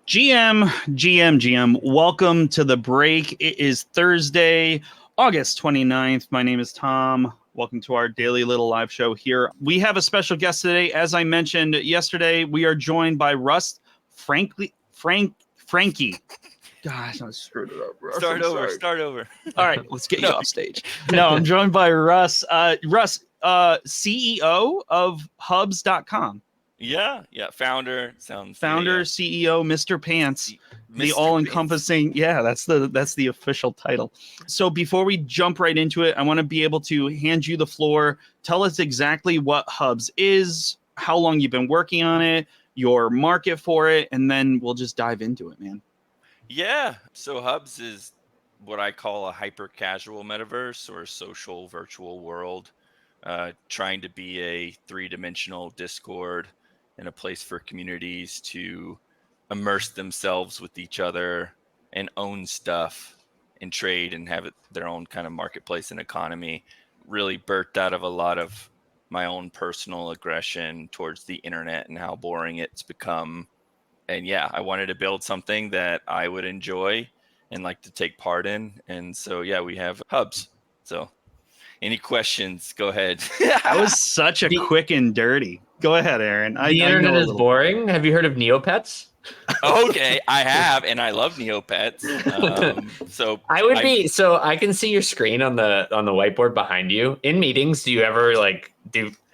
GM, welcome to the break. It is Thursday, August 29th. My name is Tom. Welcome to our daily little live show here. We have a special guest today. As I mentioned yesterday, we are joined by Russ Frankie. Gosh, I screwed it up. Russ, Start over. All right, let's get you off stage. No, I'm joined by Russ. Russ, CEO of Hubzz.com. Yeah. Founder sounds. Founder, CEO, Mr. Pants, the Mr. all-encompassing. Yeah, that's the official title. So before we jump right into it, I want to be able to hand you the floor. Tell us exactly what Hubzz is, how long you've been working on it, your market for it, and then we'll just dive into it, man. Yeah. So Hubzz is what I call a hyper-casual metaverse or a social virtual world, trying to be a three-dimensional Discord and a place for communities to immerse themselves with each other and own stuff and trade and have it their own kind of marketplace and economy. Really birthed out of a lot of my own personal aggression towards the internet and how boring it's become. And yeah, I wanted to build something that I would enjoy and like to take part in. And so, yeah, we have Hubzz. So any questions, go ahead. That was such a quick and dirty. Go ahead, Aaron. The internet is boring. Have you heard of Neopets? Okay, I have, and I love Neopets. So I can see your screen on the whiteboard behind you. In meetings, do you ever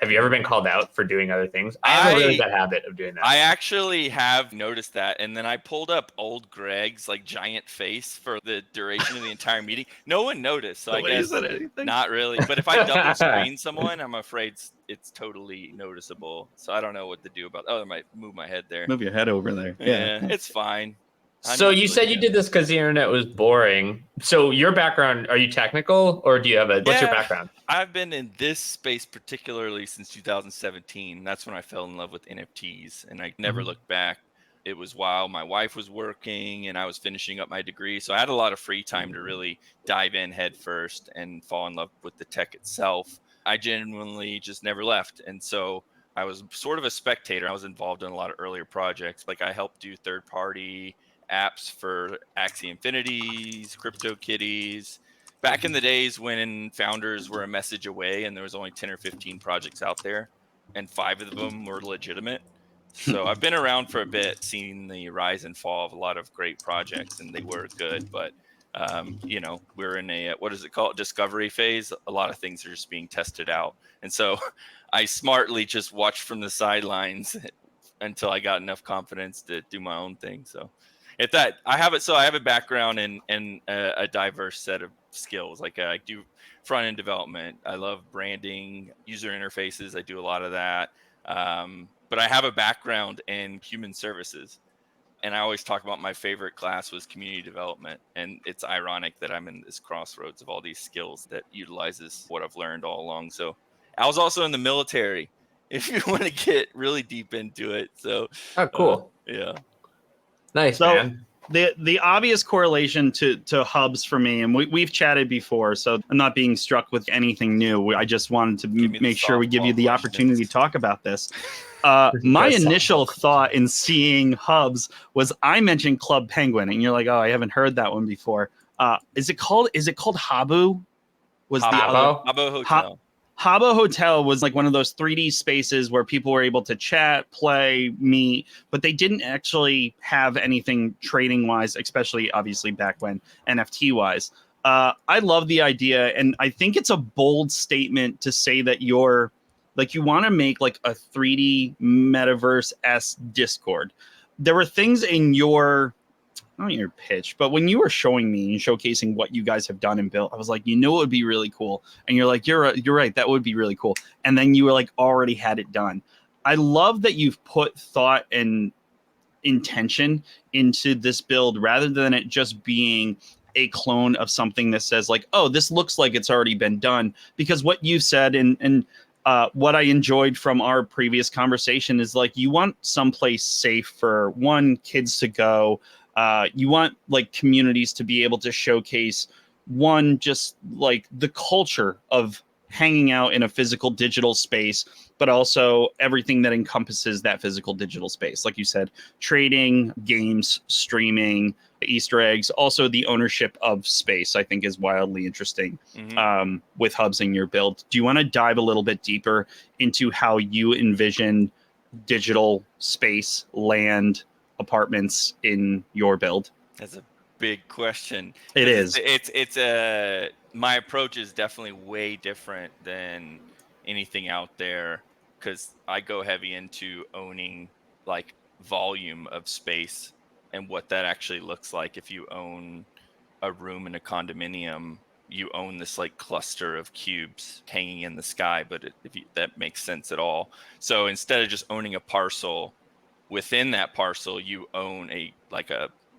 have you ever been called out for doing other things? I have a really bad habit of doing that. I actually have noticed that, and then I pulled up old Greg's giant face for the duration of the entire meeting. No one noticed, so I guess not really. But if I double screen someone, I'm afraid it's totally noticeable. So I don't know what to do about. Oh, I might move my head there. Move your head over there. Yeah, it's fine. So you said you did this because the internet was boring. So your background, are you technical or do you have what's your background? I've been in this space particularly since 2017. That's when I fell in love with NFTs and I never looked back. It was while my wife was working and I was finishing up my degree. So I had a lot of free time to really dive in head first and fall in love with the tech itself. I genuinely just never left. And so I was sort of a spectator. I was involved in a lot of earlier projects. I helped do third-party apps for Axie Infinities, CryptoKitties. Back in the days when founders were a message away and there was only 10 or 15 projects out there and 5 of them were legitimate. So I've been around for a bit, seeing the rise and fall of a lot of great projects, and they were good. But, we're in a, what is it called? Discovery phase. A lot of things are just being tested out. And so I smartly just watched from the sidelines until I got enough confidence to do my own thing. So I have a background in a diverse set of skills. I do front end development. I love branding, user interfaces. I do a lot of that. But I have a background in human services. And I always talk about my favorite class was community development. And it's ironic that I'm in this crossroads of all these skills that utilizes what I've learned all along. So I was also in the military, if you want to get really deep into it. So, oh, cool. Yeah. Nice, man. The obvious correlation to Hubzz for me, and we've chatted before, so I'm not being struck with anything new. I just wanted to make sure we give you the opportunity to talk about this. My initial thought in seeing Hubzz was I mentioned Club Penguin, and you're like, oh, I haven't heard that one before. Is it called Habbo? Habbo Hotel. Habbo Hotel was one of those 3D spaces where people were able to chat, play, meet, but they didn't actually have anything trading wise, especially obviously back when NFT wise. I love the idea, and I think it's a bold statement to say that you're you want to make a 3D metaverse-esque Discord. There were things in your pitch, but when you were showing me and showcasing what you guys have done and built, I was like, it would be really cool. And you're like, you're right, that would be really cool. And then you were already had it done. I love that you've put thought and intention into this build rather than it just being a clone of something that says oh, this looks like it's already been done. Because what you said and what I enjoyed from our previous conversation is you want someplace safe for kids to go. You want communities to be able to showcase just the culture of hanging out in a physical digital space, but also everything that encompasses that physical digital space. Like you said, trading, games, streaming, Easter eggs, also the ownership of space, I think is wildly interesting with Hubzz in your build. Do you want to dive a little bit deeper into how you envision digital space, land, apartments in your build? That's a big question. It is. It's my approach is definitely way different than anything out there, because I go heavy into owning like volume of space and what that actually looks like. If you own a room in a condominium, you own this like cluster of cubes hanging in the sky, but that makes sense at all. So instead of just owning a parcel, within that parcel you own a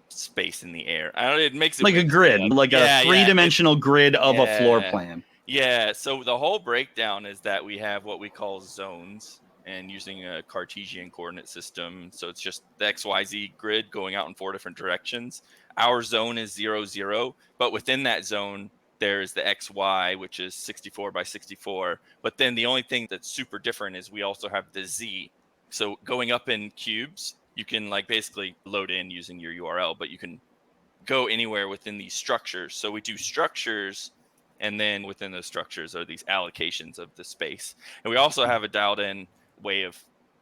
space in the air. I don't know, it makes it like a grid, like a three-dimensional grid of a floor plan. Yeah, so the whole breakdown is that we have what we call zones, and using a Cartesian coordinate system. So it's just the XYZ grid going out in 4 different directions. Our zone is 0, 0, but within that zone, there's the XY, which is 64 by 64. But then the only thing that's super different is we also have the Z. So going up in cubes, you can like basically load in using your URL, but you can go anywhere within these structures. So we do structures, and then within those structures are these allocations of the space. And we also have a dialed in way of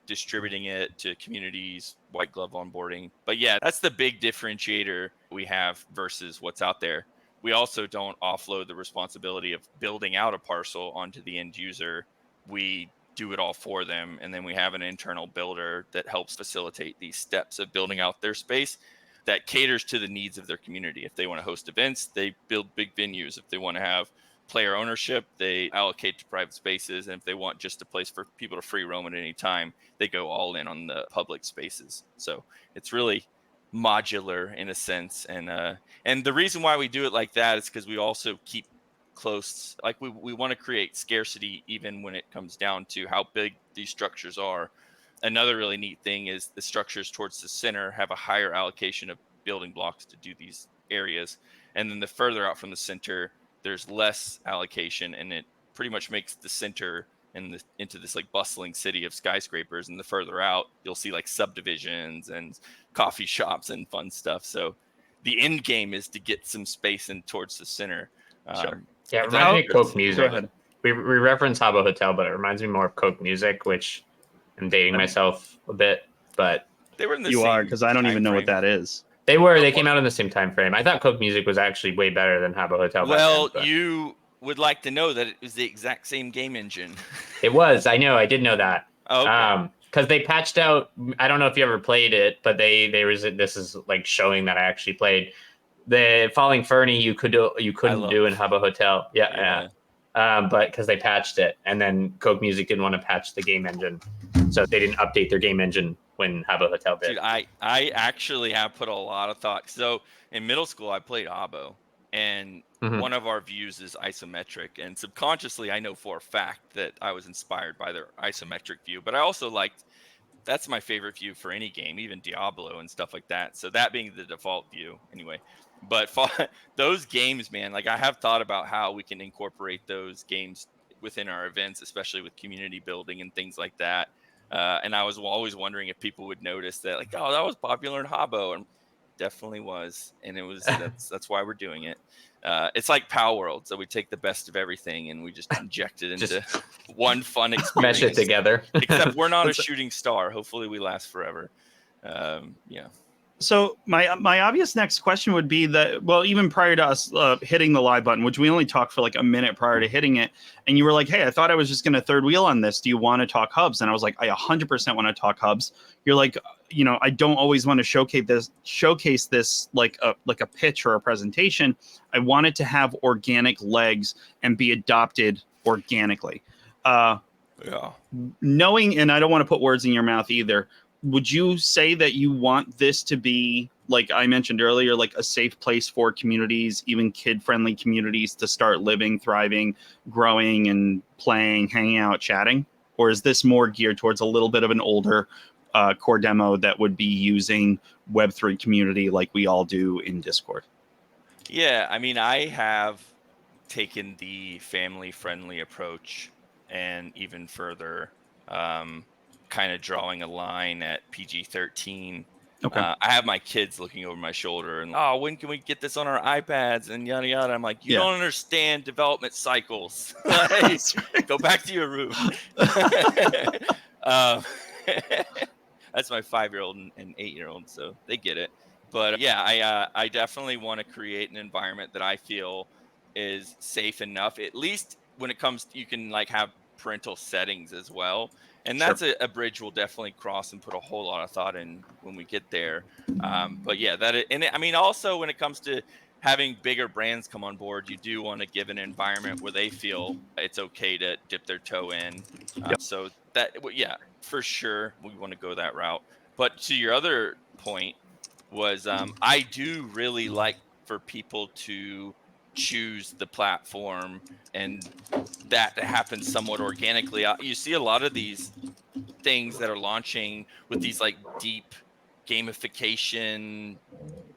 distributing it to communities, white glove onboarding. But yeah, that's the big differentiator we have versus what's out there. We also don't offload the responsibility of building out a parcel onto the end user. We do it all for them, and then we have an internal builder that helps facilitate these steps of building out their space that caters to the needs of their community. If they want to host events, they build big venues. If they want to have player ownership, they allocate to private spaces. And if they want just a place for people to free roam at any time, they go all in on the public spaces. So it's really modular in a sense. And the reason why we do it like that is because we also keep close, like we want to create scarcity even when it comes down to how big these structures are. Another really neat thing is the structures towards the center have a higher allocation of building blocks to do these areas. And then the further out from the center, there's less allocation, and it pretty much makes the center into this like bustling city of skyscrapers. And the further out, you'll see like subdivisions and coffee shops and fun stuff. So the end game is to get some space in towards the center. Sure. Yeah, it reminds me of Coke Music. We reference Habbo Hotel, but it reminds me more of Coke Music, which I'm dating myself a bit, but they were in the you same are, because I don't even know what that is. They came out in the same time frame. I thought Coke Music was actually way better than Habbo Hotel. Well, then, you would like to know that it was the exact same game engine. It was. I know. I did know that. Oh, okay. Because they patched out. I don't know if you ever played it, but this is like showing that I actually played the Falling Fernie. You couldn't do in Habbo Hotel. Yeah. But because they patched it, and then Coke Music didn't want to patch the game engine, so they didn't update their game engine when Habbo Hotel did. Dude, I actually have put a lot of thought. So in middle school, I played Habbo, and one of our views is isometric, and subconsciously, I know for a fact that I was inspired by their isometric view. But I also that's my favorite view for any game, even Diablo and stuff like that. So that being the default view, anyway. But those games, man, like I have thought about how we can incorporate those games within our events, especially with community building and things like that. And I was always wondering if people would notice that, like, oh, that was popular in Habbo, and definitely was. And it was that's why we're doing it. It's like Power World, so we take the best of everything and we just inject it into one fun experience. Mesh it together. Except we're not a shooting star. Hopefully, we last forever. Yeah. So my obvious next question would be that, well, even prior to us hitting the live button, which we only talked for like a minute prior to hitting it, and you were like, hey, I thought I was just going to third wheel on this. Do you want to talk Hubzz? And I was like, I 100% want to talk Hubzz. You're like, I don't always want to showcase this like a pitch or a presentation. I want it to have organic legs and be adopted organically. Knowing, and I don't want to put words in your mouth either, would you say that you want this to be, like I mentioned earlier, like a safe place for communities, even kid-friendly communities, to start living, thriving, growing, and playing, hanging out, chatting? Or is this more geared towards a little bit of an older core demo that would be using Web3 community like we all do in Discord? Yeah, I mean, I have taken the family-friendly approach and even further, kind of drawing a line at PG-13. Okay. I have my kids looking over my shoulder and, oh, when can we get this on our iPads and yada yada. I'm like, you don't understand development cycles. Like, go back to your room. That's my 5-year-old and 8-year-old, so they get it. But yeah, I definitely want to create an environment that I feel is safe enough. At least when it comes to, you can like have parental settings as well, and that's a bridge we'll definitely cross and put a whole lot of thought in when we get there. But yeah, I mean, also when it comes to having bigger brands come on board, you do want to give an environment where they feel it's okay to dip their toe in. So that, yeah, for sure, we want to go that route. But to your other point was, I do really like for people to choose the platform, and that happens somewhat organically. You see a lot of these things that are launching with these like deep gamification,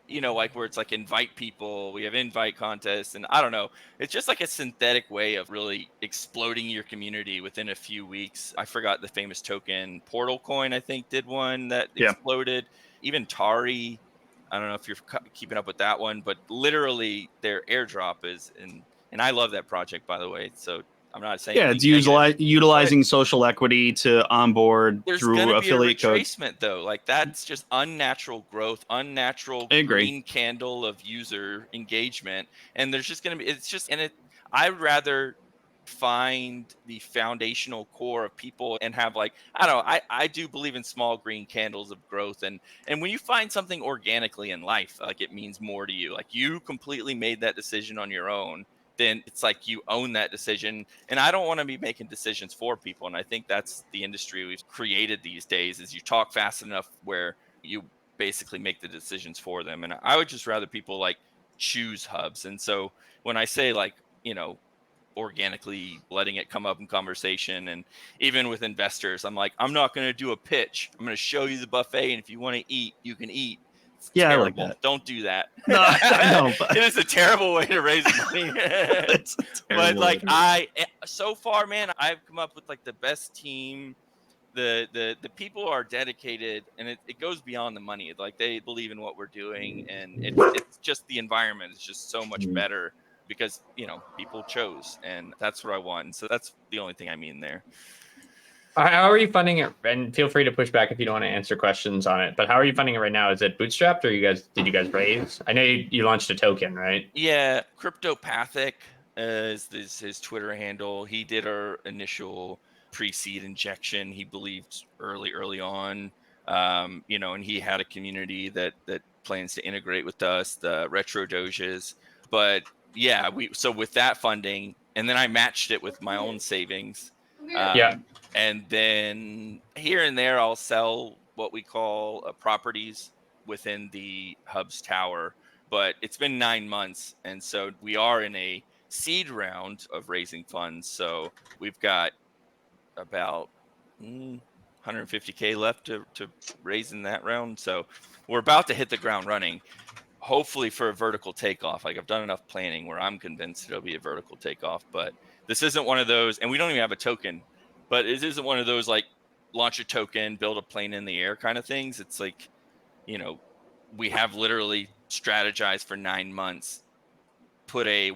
like where it's like invite people, we have invite contests, and I don't know, it's just like a synthetic way of really exploding your community within a few weeks. I forgot the famous token, Portal Coin, I think, did one that exploded. Even Tari, I don't know if you're keeping up with that one, but literally their airdrop is and I love that project, by the way, so I'm not saying it's negative, utilizing social equity to onboard through affiliate code. There's going to be a retracement, though. Like, that's just unnatural growth, unnatural green candle of user engagement. And there's just going to be, I'd rather find the foundational core of people and have, like, I don't know, I do believe in small green candles of growth. And when you find something organically in life, like, it means more to you. Like, you completely made that decision on your own, then it's like you own that decision. And I don't want to be making decisions for people. And I think that's the industry we've created these days, is you talk fast enough where you basically make the decisions for them. And I would just rather people like choose Hubzz. And so when I say, like, organically letting it come up in conversation, and even with investors, I'm like, I'm not going to do a pitch. I'm going to show you the buffet, and if you want to eat, you can eat. It's terrible. I like that. Don't do that. No, I know. But it is a terrible way to raise money. But like, so far, man, I've come up with like the best team. The people are dedicated, and it goes beyond the money. Like, they believe in what we're doing, and it's just the environment is just so much better because people chose, and that's what I want. So that's the only thing I mean there. How are you funding it? And feel free to push back if you don't want to answer questions on it. But how are you funding it right now? Is it bootstrapped, or did you guys raise? I know you launched a token, right? Yeah, Cryptopathic is his Twitter handle. He did our initial pre-seed injection. He believed early on, and he had a community that plans to integrate with us, the Retro Doges. But yeah, so with that funding, and then I matched it with my own savings. And then here and there, I'll sell what we call properties within the Hubzz tower. But it's been 9 months, and so we are in a seed round of raising funds. So we've got about 150K left to raise in that round. So we're about to hit the ground running, hopefully for a vertical takeoff. Like, I've done enough planning where I'm convinced it'll be a vertical takeoff. But this isn't one of those, and we don't even have a token. But it isn't one of those like launch a token, build a plane in the air kind of things. It's like, we have literally strategized for 9 months, put a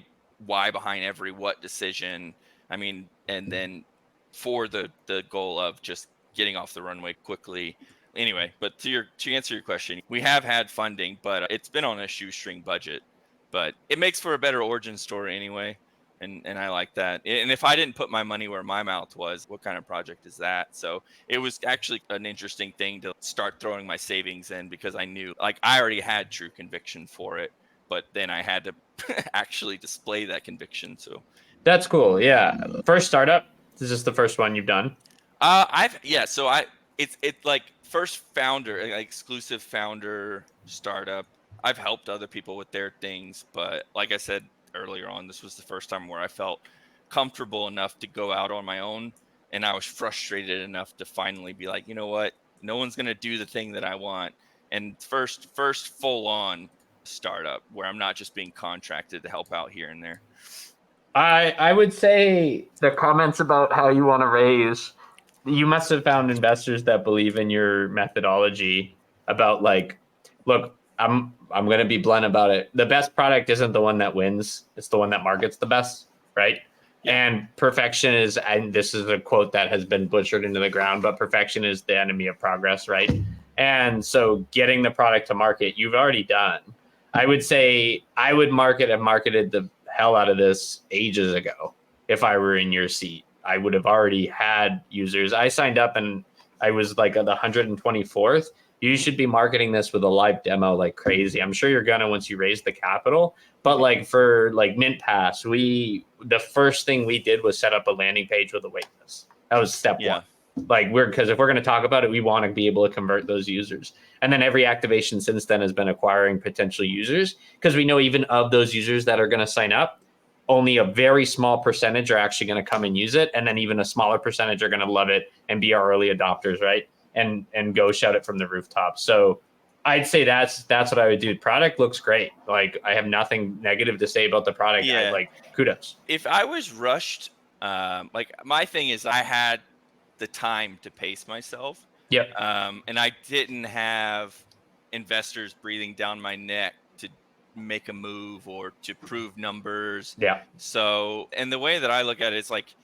why behind every what decision. I mean, and then for the goal of just getting off the runway quickly. Anyway, but to answer your question, we have had funding, but it's been on a shoestring budget. But it makes for a better origin story anyway. And I like that. And if I didn't put my money where my mouth was, what kind of project is that? So it was actually an interesting thing to start throwing my savings in, because I knew, like, I already had true conviction for it, but then I had to actually display that conviction. So that's cool. Yeah. First startup. Is this the first one you've done? It's like first founder, like exclusive founder startup. I've helped other people with their things, but like I said earlier on, this was the first time where I felt comfortable enough to go out on my own, and I was frustrated enough to finally be like, you know what, no one's going to do the thing that I want. And first full on startup where I'm not just being contracted to help out here and there. I would say the comments about how you want to raise, you must have found investors that believe in your methodology about like, look, I'm going to be blunt about it. The best product isn't the one that wins. It's the one that markets the best, right? Yeah. And perfection is, and this is a quote that has been butchered into the ground, but perfection is the enemy of progress, right? And so getting the product to market, you've already done. I would say I would have marketed the hell out of this ages ago. If I were in your seat, I would have already had users. I signed up and I was like at the 124th. You should be marketing this with a live demo like crazy. I'm sure you're gonna once you raise the capital. But like for like Mint Pass, the first thing we did was set up a landing page with a wait list. That was step one. Like because if we're going to talk about it, we want to be able to convert those users. And then every activation since then has been acquiring potential users because we know even of those users that are going to sign up, only a very small percentage are actually going to come and use it. And then even a smaller percentage are going to love it and be our early adopters, right? And go shout it from the rooftop. So I'd say that's what I would do. Product looks great. Like I have nothing negative to say about the product. Yeah. Like kudos. If I was rushed, like my thing is I had the time to pace myself. Yep. And I didn't have investors breathing down my neck to make a move or to prove numbers. Yeah. So, and the way that I look at it is like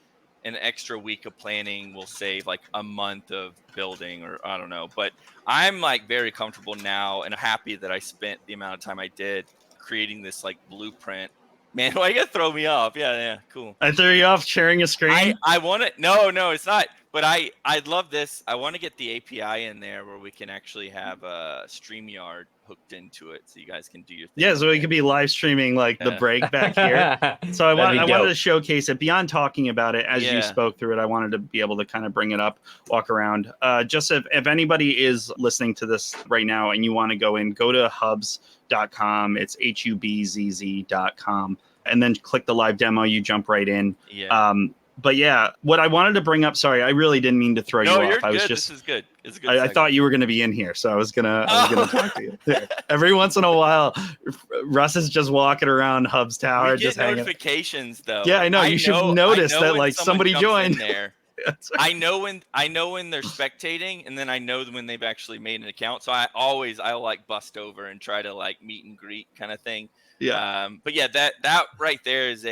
an extra week of planning will save like a month of building, or I don't know. But I'm like very comfortable now and happy that I spent the amount of time I did creating this like blueprint. Man, why you gotta throw me off? Yeah, cool. I threw you off sharing a screen. I want it. No, it's not. But I'd love this. I want to get the API in there where we can actually have a StreamYard hooked into it, so you guys can do your thing. Yeah, so we could be live streaming like the break back here. So I wanted to showcase it beyond talking about it as you spoke through it. I wanted to be able to kind of bring it up, walk around. Just if anybody is listening to this right now and you want to go to Hubzz.com. It's Hubzz.com, and then click the live demo. You jump right in. Yeah. But yeah, what I wanted to bring up, sorry, I really didn't mean to throw you off. You're I was good. just, this is good. It's a good. I thought you were going to be in here, so I was gonna talk to you. Yeah. Every once in a while, Russ is just walking around Hubzz Tower, we get just hanging. Notifications though. Yeah, I know. You should notice that like somebody joined. There. I know when they're spectating, and then I know when they've actually made an account. So I'll like bust over and try to like meet and greet kind of thing. Yeah. But yeah, that right there is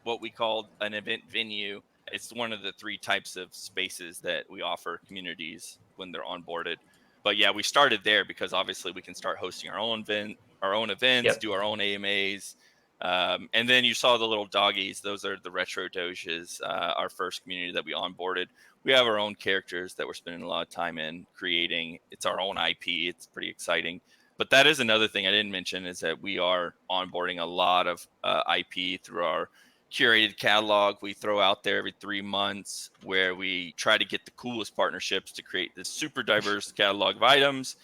what we call an event venue. It's one of the 3 types of spaces that we offer communities when they're onboarded. But yeah, we started there because obviously we can start hosting our own events, do our own AMAs. And then you saw the little doggies. Those are the retro doges, our first community that we onboarded. We have our own characters that we're spending a lot of time in creating. It's our own IP. It's pretty exciting. But that is another thing I didn't mention is that we are onboarding a lot of IP through our curated catalog we throw out there every 3 months, where we try to get the coolest partnerships to create this super diverse catalog of items,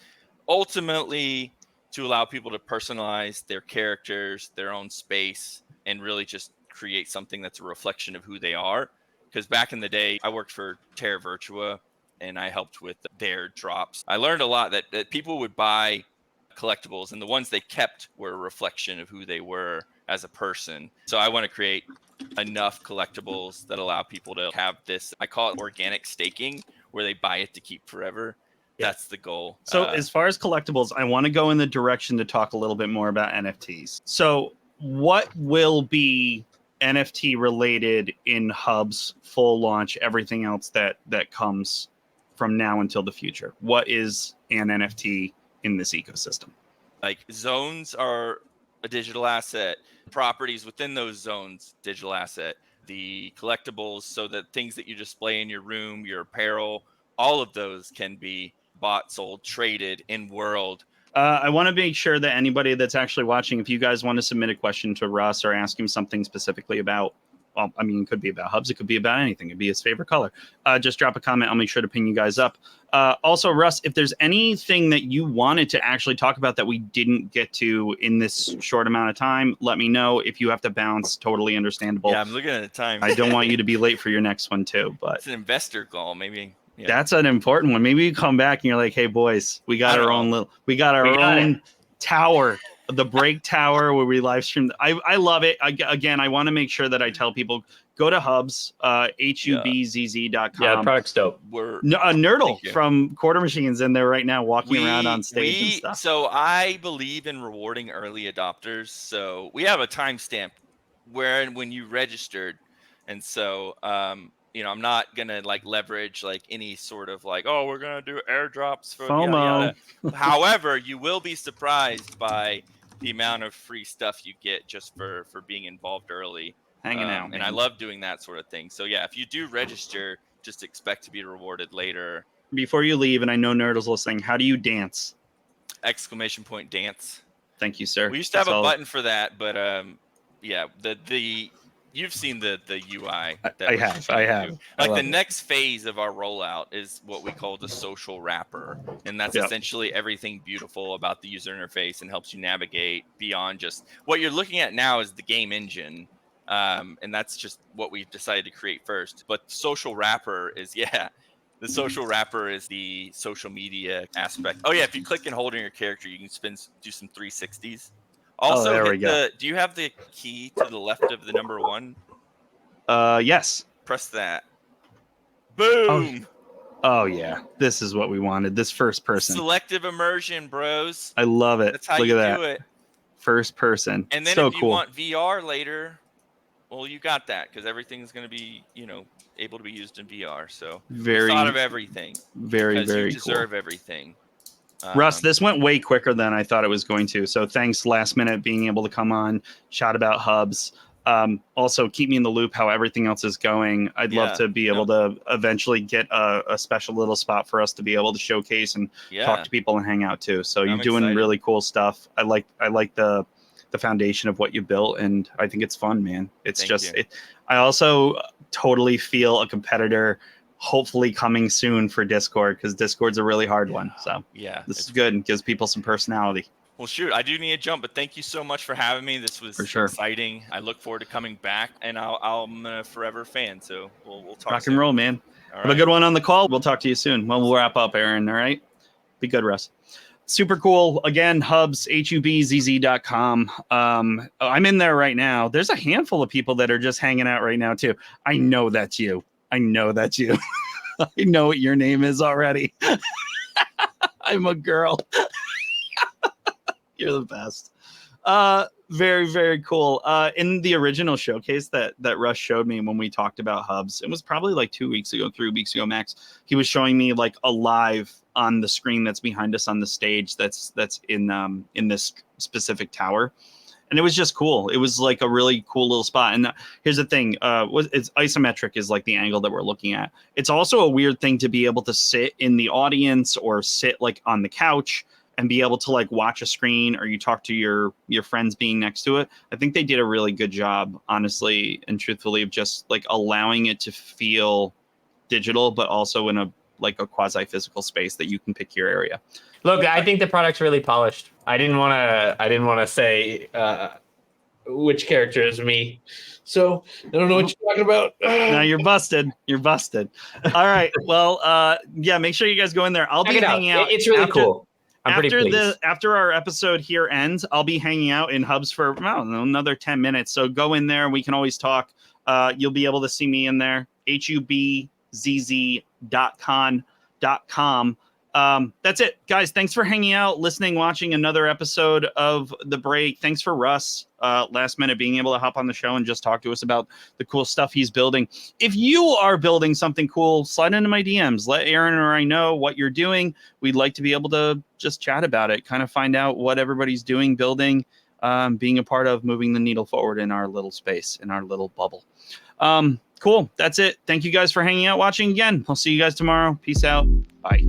ultimately to allow people to personalize their characters, their own space, and really just create something that's a reflection of who they are. Because back in the day, I worked for Terra Virtua and I helped with their drops. I learned a lot that people would buy collectibles, and the ones they kept were a reflection of who they were as a person. So I want to create enough collectibles that allow people to have this, I call it organic staking, where they buy it to keep forever. Yeah. That's the goal. So as far as collectibles, I want to go in the direction to talk a little bit more about NFTs. So what will be NFT related in Hubzz full launch, everything else that comes from now until the future? What is an NFT in this ecosystem? Like zones are a digital asset, properties within those zones, digital asset, the collectibles, so that things that you display in your room, your apparel, all of those can be bought, sold, traded in world. I want to make sure that anybody that's actually watching, if you guys want to submit a question to Russ or ask him something specifically about, well, I mean, it could be about Hubzz, it could be about anything. It'd be his favorite color. Just drop a comment. I'll make sure to ping you guys up. Also, Russ, if there's anything that you wanted to actually talk about that we didn't get to in this short amount of time, let me know. If you have to bounce, totally understandable. Yeah, I'm looking at the time. I don't want you to be late for your next one too. But it's an investor call, maybe. Yeah. That's an important one. Maybe you come back and you're like, "Hey, boys, we got our own tower the Break Tower where we live stream. I love it. Again, I want to make sure that I tell people, go to Hubzz, HUBZZ.com. Yeah, product's dope. Nerdle from Quarter Machine's in there right now, walking around on stage and stuff. So I believe in rewarding early adopters. So we have a timestamp when you registered. And so, I'm not going to like leverage like any sort of like, oh, we're going to do airdrops for FOMO. Yada, yada. However, you will be surprised by the amount of free stuff you get just for being involved early. Hanging out. And I love doing that sort of thing. So yeah, if you do register, just expect to be rewarded later. Before you leave, and I know Nerdle's listening, how do you dance? !dance. Thank you, sir. We used to have a button for that, but yeah, the you've seen the UI. I have. Like the next phase of our rollout is what we call the social wrapper. And that's essentially everything beautiful about the user interface and helps you navigate beyond just what you're looking at now is the game engine. And that's just what we've decided to create first. But social wrapper is, the social wrapper is the social media aspect. Oh yeah, if you click and hold on your character, you can do some 360s. Also, there we go. Do you have the key to the left of the number 1? Yes. Press that. Boom. Oh yeah, this is what we wanted. This first person. Selective immersion, bros. I love it. That's how Look you at that. do it. First person. And then so if you cool. want VR later, well, you got that because everything's going to be, able to be used in VR. So we thought of everything. Very, very you deserve everything. Russ, this went way quicker than I thought it was going to. So thanks last minute being able to come on, shout about Hubzz. Also keep me in the loop how everything else is going. I'd love to be able to eventually get a special little spot for us to be able to showcase and talk to people and hang out too. So you're doing really cool stuff. I like the foundation of what you built, and I think it's fun, man. It's I also totally feel a competitor hopefully coming soon for Discord, because Discord's a really hard one. So this is good and gives people some personality. Well, shoot, I do need to jump, but thank you so much for having me. This was exciting. I look forward to coming back, and I'm a forever fan. So we'll talk. Rock and roll, man. Have a good one on the call. We'll talk to you soon. Well, we'll wrap up, Aaron. All right. Be good, Russ. Super cool. Again, Hubzz, HUBZZ.com. I'm in there right now. There's a handful of people that are just hanging out right now, too. I know that's you. I know what your name is already. I'm a girl. You're the best. Very, very cool. In the original showcase that Russ showed me when we talked about Hubzz, it was probably like 2 weeks ago, 3 weeks ago max. He was showing me like a live on the screen that's behind us on the stage that's in this specific tower. And it was just cool. It was like a really cool little spot. And here's the thing. It's isometric is like the angle that we're looking at. It's also a weird thing to be able to sit in the audience or sit like on the couch and be able to like watch a screen, or you talk to your friends being next to it. I think they did a really good job, honestly and truthfully, of just like allowing it to feel digital, but also in a quasi-physical space that you can pick your area. Look, I think the product's really polished. I didn't want to say which character is me, so I don't know what you're talking about. No, you're busted. All right. Well, make sure you guys go in there. I'll be hanging out. It's really cool. I'm pretty pleased. After our episode here ends, I'll be hanging out in Hubzz for another 10 minutes. So go in there. We can always talk. You'll be able to see me in there. HUBZZ.com. That's it, guys. Thanks for hanging out, listening, watching another episode of The Break. Thanks for Russ last minute being able to hop on the show and just talk to us about the cool stuff he's building. If you are building something cool, slide into my DMs. Let Aaron or I know what you're doing. We'd like to be able to just chat about it, kind of find out what everybody's doing, building, being a part of moving the needle forward in our little space, in our little bubble. Cool. That's it. Thank you guys for hanging out, watching again. I'll see you guys tomorrow. Peace out. Bye.